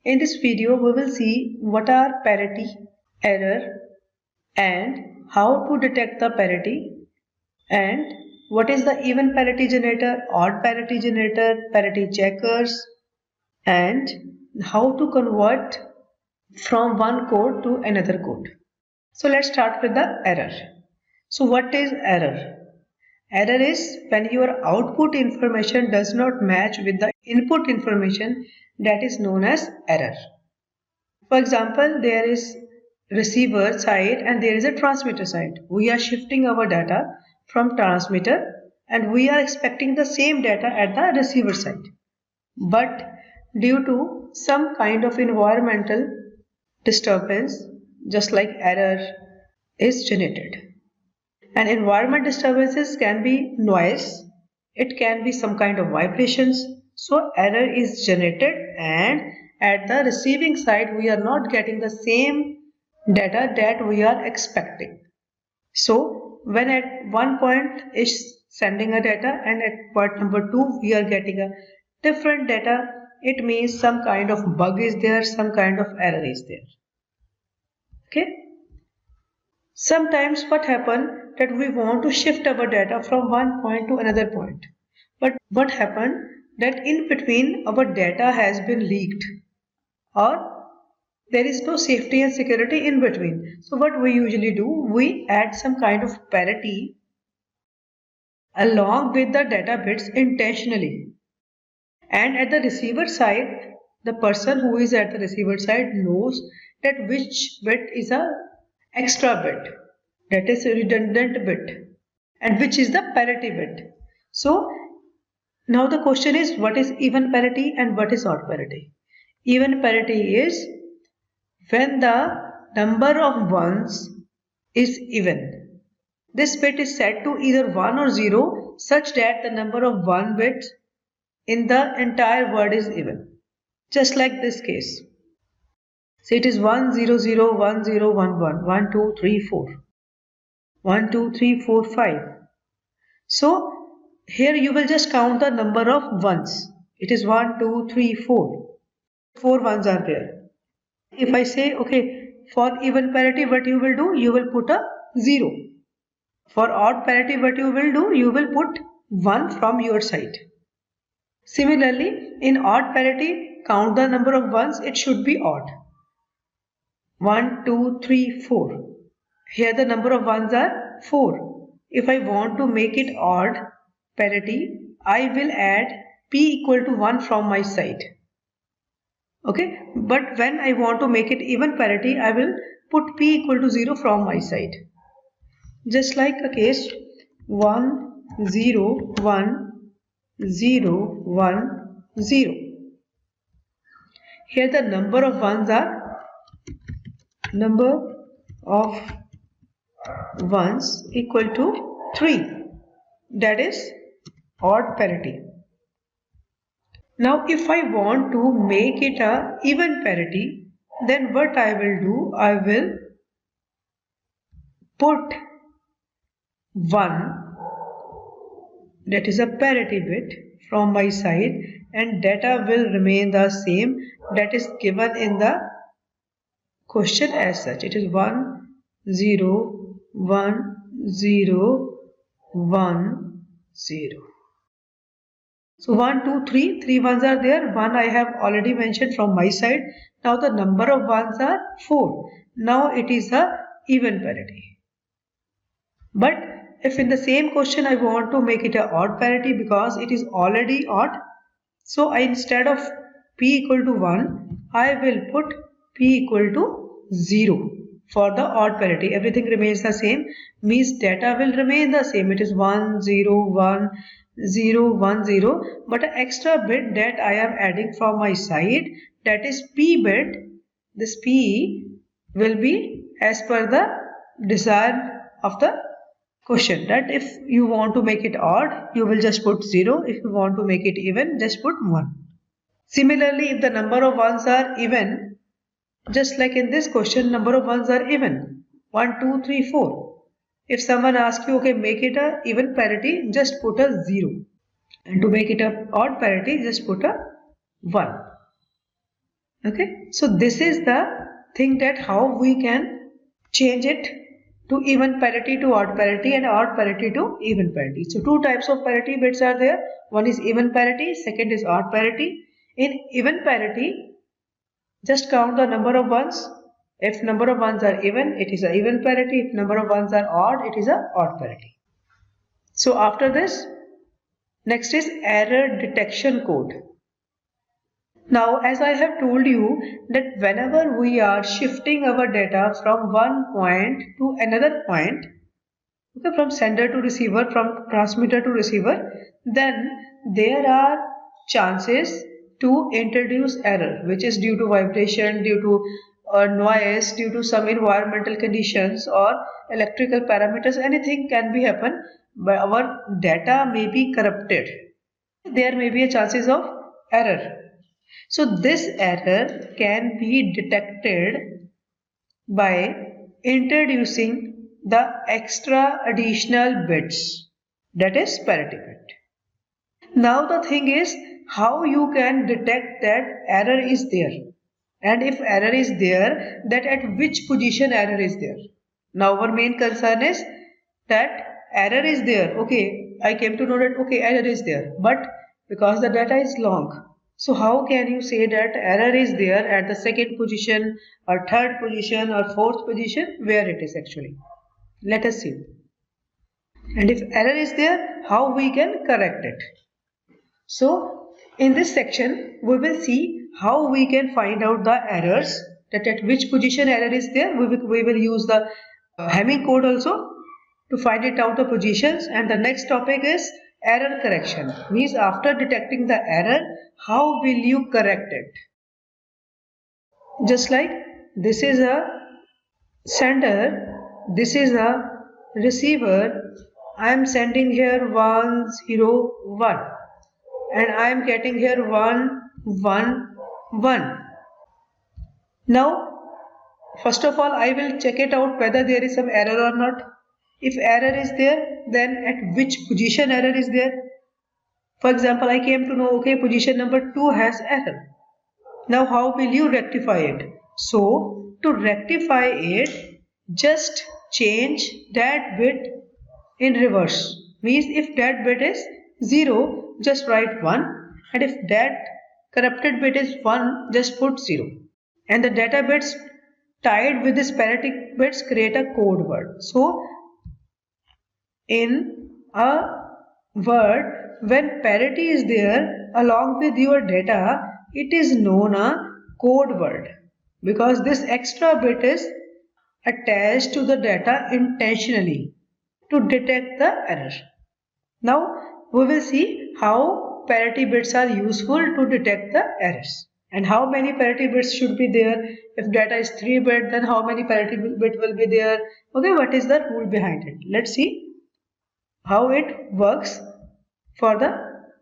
In this video, we will see what are parity, error, and how to detect the parity, and what is the even parity generator, odd parity generator, parity checkers, and how to convert from one code to another code. So let's start with the error. So what is error? Error is when your output information does not match with the input information, that is known as error. For example, there is receiver side and there is a transmitter side. We are shifting our data from transmitter and we are expecting the same data at the receiver side. But due to some kind of environmental disturbance, just like error is generated. And environment disturbances can be noise, it can be some kind of vibrations. So error is generated and at the receiving side we are not getting the same data that we are expecting. So when at one point is sending a data and at point number 2 we are getting a different data, it means some kind of bug is there, some kind of error is there. Okay. Sometimes what happens that we want to shift our data from one point to another point. But what happened that in between our data has been leaked or there is no safety and security in between. So what we usually do, we add some kind of parity along with the data bits intentionally. And at the receiver side, the person who is at the receiver side knows that which bit is a extra bit, that is a redundant bit, and which is the parity bit. So now the question is, what is even parity and what is odd parity? Even parity is when the number of ones is even. This bit is set to either 1 or 0 such that the number of 1 bits in the entire word is even. Just like this case. So it is 1 0 0 1 0 1 1 1 2 3 4 1 2 3 4 5. So here you will just count the number of ones. It is 1 2 3 4. 4 ones are there. If I say okay, for even parity what you will do, you will put a 0. For odd parity what you will do, you will put 1 from your side. Similarly, in odd parity, count the number of ones, it should be odd. 1 2 3 4. Here the number of ones are 4. If I want to make it odd parity, I will add p equal to 1 from my side. Okay, but when I want to make it even parity, I will put p equal to 0 from my side. Just like a case 1 0 1 0 1 0. Here the number of ones are number of ones equal to 3. That is odd parity. Now if I want to make it a even parity, then what I will do, I will put 1, that is a parity bit, from my side and data will remain the same that is given in the question as such. It is 1 0 1 0 1 0. So 1 2 3, 3 ones are there, 1 I have already mentioned from my side. Now the number of ones are 4. Now it is a even parity. But if in the same question I want to make it a odd parity because it is already odd, so instead of p equal to 1, I will put p equal to 0 for the odd parity. Everything remains the same, means data will remain the same. It is 1 0 1 0 1 0, but an extra bit that I am adding from my side, that is p bit. This p will be as per the desire of the question, that if you want to make it odd, you will just put 0. If you want to make it even, just put 1. Similarly, if the number of ones are even, just like in this question, number of ones are even 1 2 3 4. If someone asks you, okay, make it a even parity, just put a 0. And to make it a odd parity, just put a 1. Okay, so this is the thing that how we can change it to even parity to odd parity and odd parity to even parity. So two types of parity bits are there. One is even parity, second is odd parity. In even parity, just count the number of ones. If number of ones are even, it is a even parity. If number of ones are odd, it is a odd parity. So after this, next is error detection code. Now, as I have told you that whenever we are shifting our data from one point to another point, okay, from sender to receiver, from transmitter to receiver, then there are chances to introduce error, which is due to vibration, due to noise, due to some environmental conditions or electrical parameters. Anything can be happen, but our data may be corrupted. There may be a chances of error. So this error can be detected by introducing the extra additional bits, that is parity bit. Now the thing is how you can detect that error is there, and if error is there, that at which position error is there. Now our main concern is that error is there. Okay, I came to know that okay, error is there, but because the data is long, so how can you say that error is there at the second position or third position or fourth position where it is actually? Let us see. And if error is there, how we can correct it? So in this section, we will see how we can find out the errors, that at which position error is there. We will use the Hamming code also to find it out the positions. And the next topic is error correction. Means after detecting the error, how will you correct it? Just like this is a sender, this is a receiver. I am sending here 101 and I am getting here 111. Now, first of all, I will check it out whether there is some error or not. If error is there, then at which position error is there. For example, I came to know, okay, position number 2 has error. Now, how will you rectify it? So, to rectify it, just change that bit in reverse. Means if that bit is 0, just write 1, and if that corrupted bit is 1, just put 0. And the data bits tied with this parity bits create a code word. So in a word, when parity is there along with your data, it is known a code word, because this extra bit is attached to the data intentionally to detect the error. Now we will see how parity bits are useful to detect the errors, and how many parity bits should be there. If data is 3 bit, then how many parity bit will be there. Okay, what is the rule behind it? Let's see how it works for the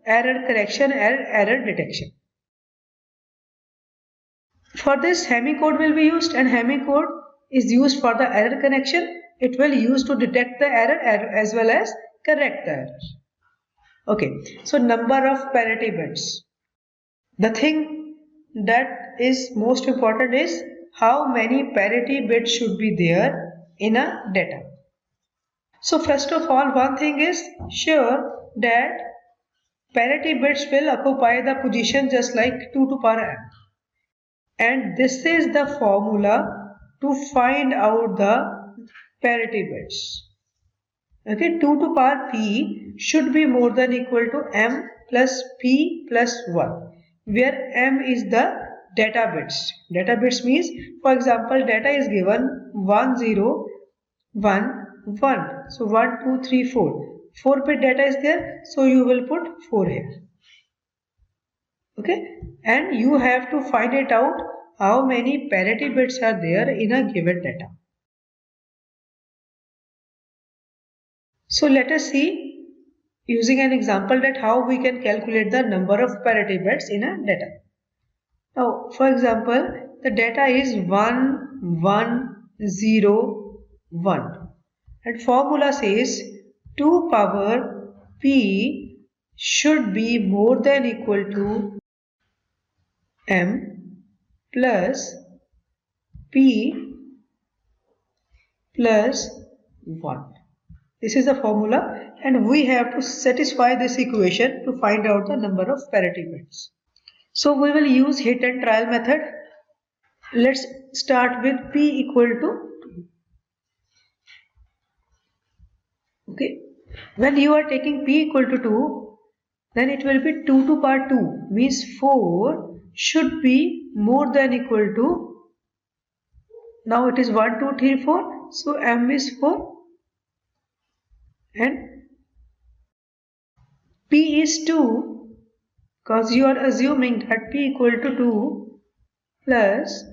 error correction and error detection. For this, Hamming code will be used, and Hamming code is used for the error connection. It will use to detect the error as well as correct the error. Okay, so number of parity bits. The thing that is most important is how many parity bits should be there in a data. So first of all, one thing is sure that parity bits will occupy the position just like 2 to power n. And this is the formula to find out the parity bits. Okay, 2 to power p should be more than equal to m plus p plus 1, where m is the data bits. Data bits means, for example, data is given 1 0 1 1. So 1 2 3 4. 4 bit data is there, so you will put 4 here. Okay, and you have to find it out how many parity bits are there in a given data. So let us see using an example that how we can calculate the number of parity bits in a data. Now, for example, the data is 1101, and formula says 2 power p should be more than equal to m plus P plus 1. This is the formula, and we have to satisfy this equation to find out the number of parity bits. So we will use hit and trial method. Let's start with P equal to 2. Okay. When you are taking P equal to 2, then it will be 2 to power 2, means 4 should be more than equal to, now it is 1, 2, 3, 4, so M is 4 and P is 2, because you are assuming that P equal to 2 plus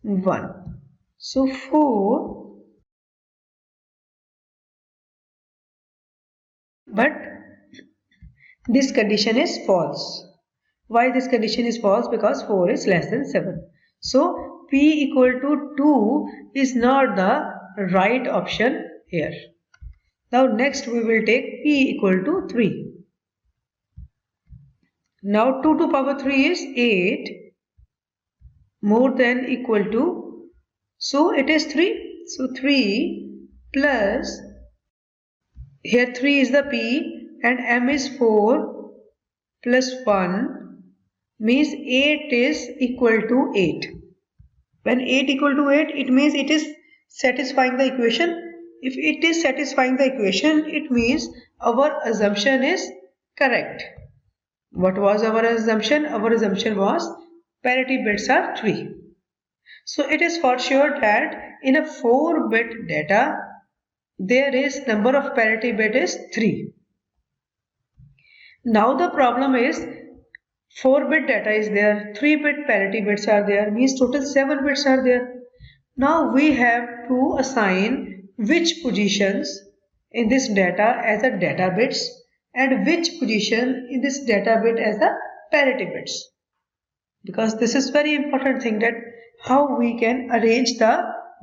1. So 4, but this condition is false. Why this condition is false? Because 4 is less than 7. So P equal to 2 is not the right option here. Now next we will take P equal to 3. Now 2 to power 3 is 8, more than equal to, so it is 3. So 3 plus, here 3 is the P and M is 4 plus 1 means 8 is equal to 8. When 8 equal to 8, it means it is satisfying the equation. If it is satisfying the equation, it means our assumption is correct. What was our assumption? Our assumption was parity bits are 3. So it is for sure that in a 4-bit data, there is number of parity bit is 3. Now the problem is 4-bit data is there, 3-bit parity bits are there, means total 7 bits are there. Now we have to assign which positions in this data as a data bits and which position in this data bit as a parity bits. Because this is very important thing, that how we can arrange the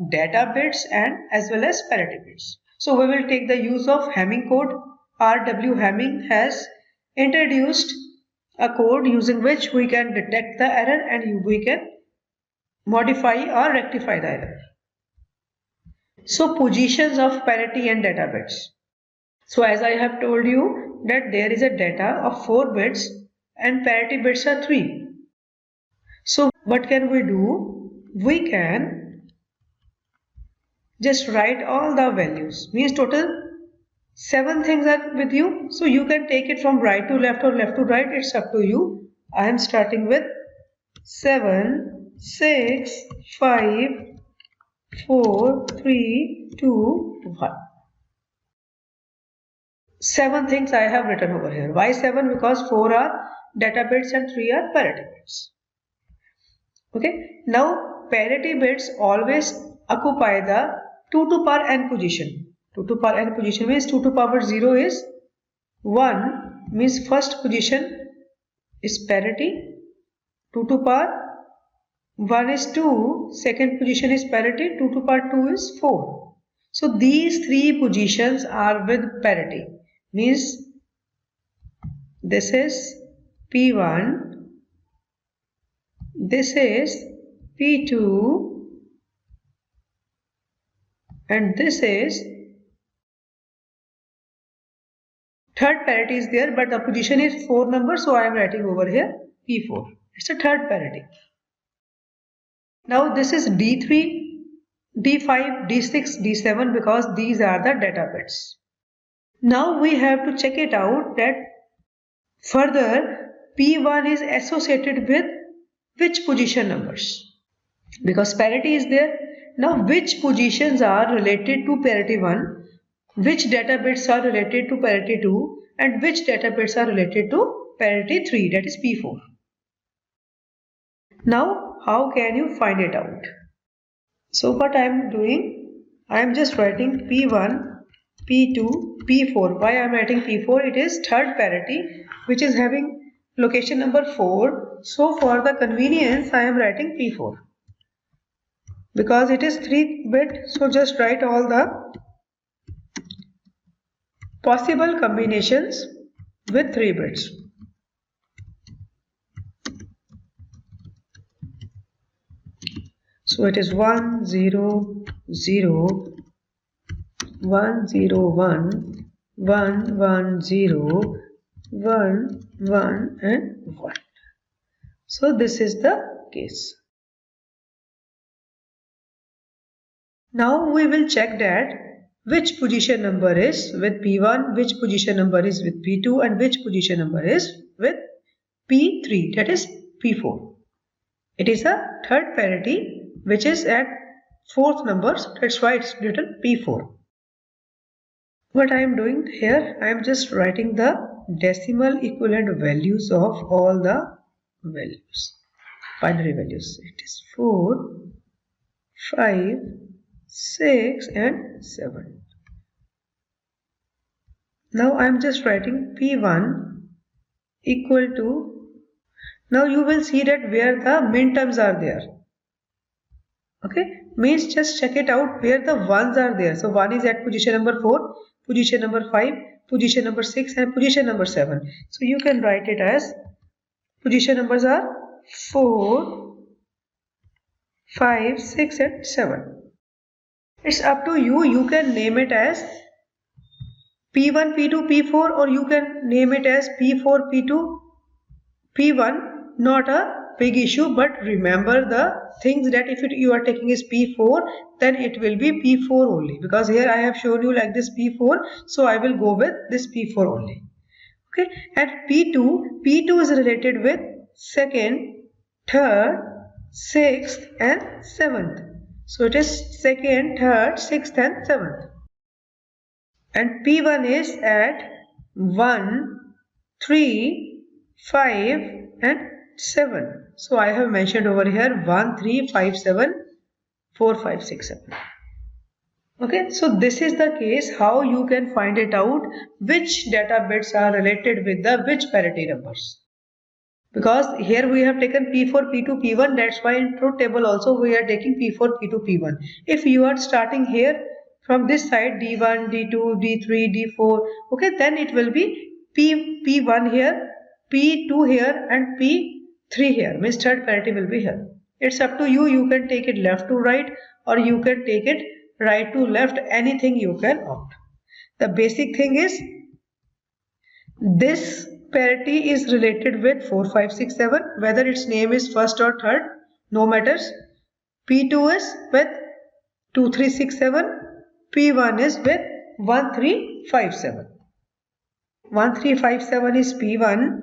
data bits and as well as parity bits. So we will take the use of Hamming code. R.W. Hamming has introduced a code using which we can detect the error and we can modify or rectify the error. So positions of parity and data bits. So as I have told you that there is a data of 4 bits and parity bits are 3. So what can we do? We can just write all the values, means total 7 things are with you. So you can take it from right to left or left to right, it's up to you. I am starting with 7, 6, 5, 4, 3, 2, 1. 7 things I have written over here. Why 7? Because 4 are data bits and 3 are parity bits. Okay. Now parity bits always occupy the 2 to power n position. 2 to power n position means 2 to power 0 is 1, means first position is parity. 2 to power 1 is 2, second position is parity, 2 to power 2 is 4. So these 3 positions are with parity, means this is P1, this is P2 and this is third parity is there, but the position is 4 number, so I am writing over here P4. It's a third parity. Now this is D3, D5, D6, D7 because these are the data bits. Now we have to check it out that further P1 is associated with which position numbers, because parity is there. Now which positions are related to parity 1, which data bits are related to parity 2 and which data bits are related to parity 3, that is P4. Now how can you find it out? So what I am doing, I am just writing P1, P2, P4. Why I am writing P4? It is third parity which is having location number 4. So for the convenience I am writing P4. Because it is 3-bit, so just write all the possible combinations with 3 bits. So it is 1 0 0 1 0 1 1 1 0 1 1 and 1. So this is the case. Now we will check that which position number is with P1, which position number is with P2 and which position number is with P3, that is P4. It is a third parity which is at fourth number, so that's why it's written P4. What I am doing here, I am just writing the decimal equivalent values of all the values, binary values. It is 4, 5, 6 and 7. Now I am just writing P1 equal to, now you will see that where the min terms are there. Okay, means just check it out where the ones are there. So 1 is at position number 4, position number 5, position number 6 and position number 7. So you can write it as position numbers are 4, 5, 6 and 7. It's up to you. You can name it as P1, P2, P4 or you can name it as P4, P2, P1. Not a big issue, but remember the things that if you are taking is P4, then it will be P4 only, because here I have shown you like this P4, so I will go with this P4 only. Okay, and P2 is related with second, third, sixth and seventh. So it is second, third, sixth and seventh. And P1 is at 1, 3, 5 and 7. So I have mentioned over here 1, 3, 5, 7, 4, 5, 6, 7. Okay, so this is the case how you can find it out which data bits are related with the which parity numbers. Because here we have taken P4, P2, P1, that's why in truth table also we are taking P4, P2, P1. If you are starting here from this side D1, D2, D3, D4, okay, then it will be P1 here, P2 here and P3 here, means third parity will be here. It's up to you, you can take it left to right or you can take it right to left, anything you can opt. The basic thing is this parity is related with 4, 5, 6, 7, whether its name is first or third, no matters. P2 is with 2, 3, 6, 7. P1 is with 1, 3, 5, 7. 1, 3, 5, 7 is P1,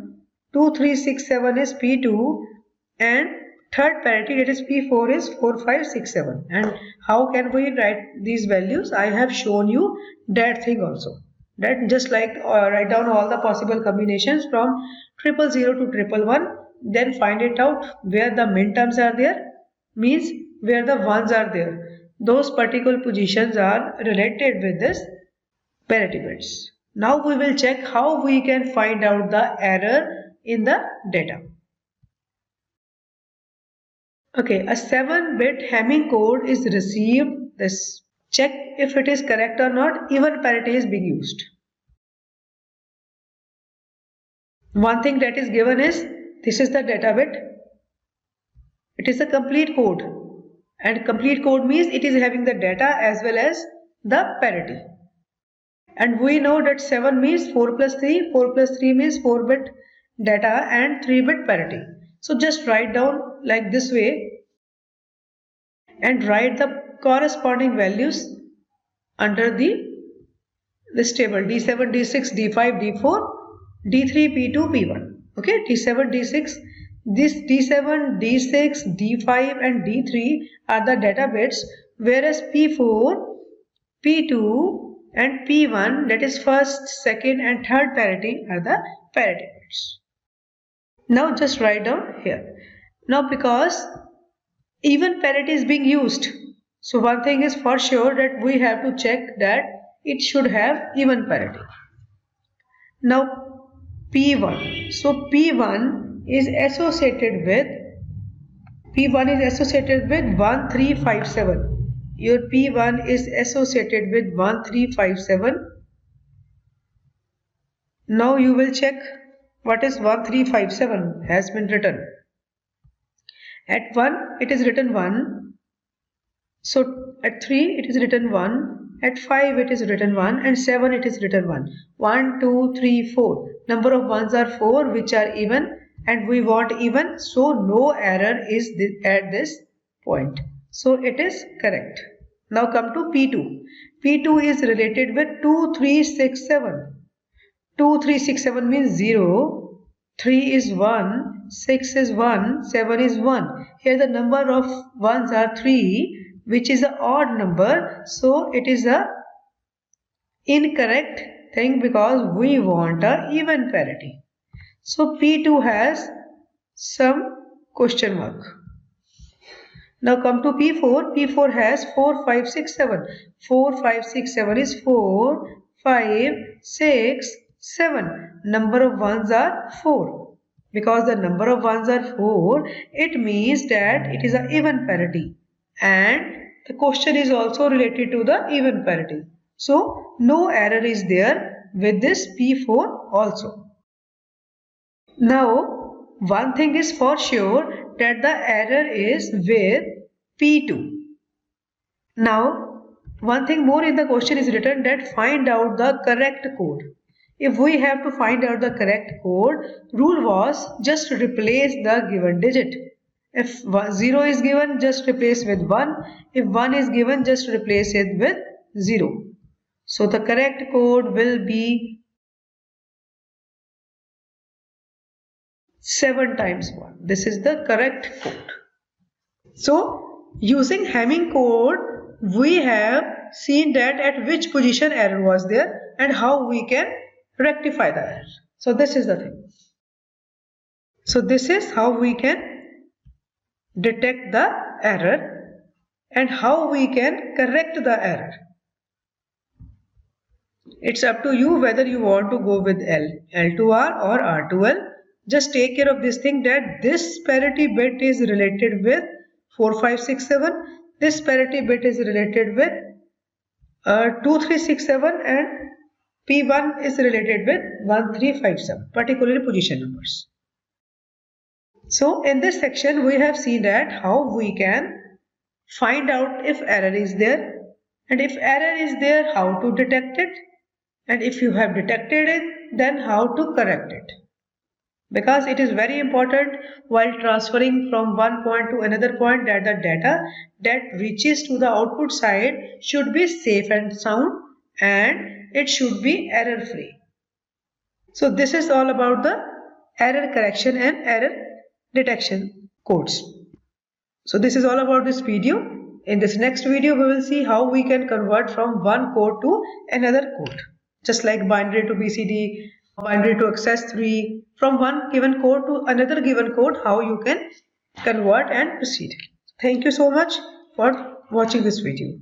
2, 3, 6, 7 is P2 and third parity, that is P4, is 4, 5, 6, 7. And how can we write these values? I have shown you that thing also. That just like write down all the possible combinations from 000 to 111, then find it out where the min terms are there, means where the ones are there. Those particular positions are related with this parity bits. Now we will check how we can find out the error in the data. Okay, a 7-bit Hamming code is received. This check if it is correct or not. Even parity is being used. One thing that is given is this is the data bit. It is a complete code, and complete code means it is having the data as well as the parity. And we know that 7 means 4 plus 3, 4 plus 3 means 4-bit data and 3-bit parity. So just write down like this way and write the corresponding values under this table D7, D6, D5, D4, D3, P2, P1. Okay, D7, D6, this D7, D6, D5 and D3 are the data bits, whereas P4, P2 and P1, that is first, second and third parity, are the parity bits. Now just write down here. Now because even parity is being used, so one thing is for sure that we have to check that it should have even parity. Now P1, so P1 is associated with 1357. Your P1 is associated with 1357. Now you will check what is 1357 has been written. At 1 it is written 1, So at 3 it is written 1, at 5 it is written 1, and 7 it is written 1. 1, 2, 3, 4. Number of ones are 4 which are even, and we want even, so no error is at this point. So it is correct. Now come to P2. P2 is related with 2, 3, 6, 7. 2, 3, 6, 7 means 0, 3 is 1, 6 is 1, 7 is 1. Here the number of ones are 3, which is an odd number, so it is a incorrect thing because we want a even parity. So P2 has some question mark. Now come to P4. P4 has 4, 5, 6, 7. 4, 5, 6, 7 is 4, 5, 6, 7. Number of ones are 4. Because the number of ones are 4, it means that it is an even parity. And the question is also related to the even parity. So no error is there with this P4 also. Now, one thing is for sure that the error is with P2. Now, one thing more in the question is written that find out the correct code. If we have to find out the correct code, rule was just replace the given digit. If 0 is given, just replace with 1. If 1 is given, just replace it with 0. So the correct code will be 7 times 1. This is the correct code. So using Hamming code, we have seen that at which position error was there and how we can rectify the error. So this is the thing. So this is how we can detect the error and how we can correct the error. It's up to you whether you want to go with L2R or R2L. Just take care of this thing that this parity bit is related with 4, 5, 6, 7. This parity bit is related with 2, 3, 6, 7, and P1 is related with 1, 3, 5, 7, particularly position numbers. So in this section we have seen that how we can find out if error is there, and if error is there, how to detect it, and if you have detected it, then how to correct it. Because it is very important while transferring from one point to another point that the data that reaches to the output side should be safe and sound, and it should be error free. So this is all about the error correction and error detection codes. So this is all about this video. In this next video we will see how we can convert from one code to another code. Just like binary to BCD, binary to access 3, from one given code to another given code, how you can convert and proceed. Thank you so much for watching this video.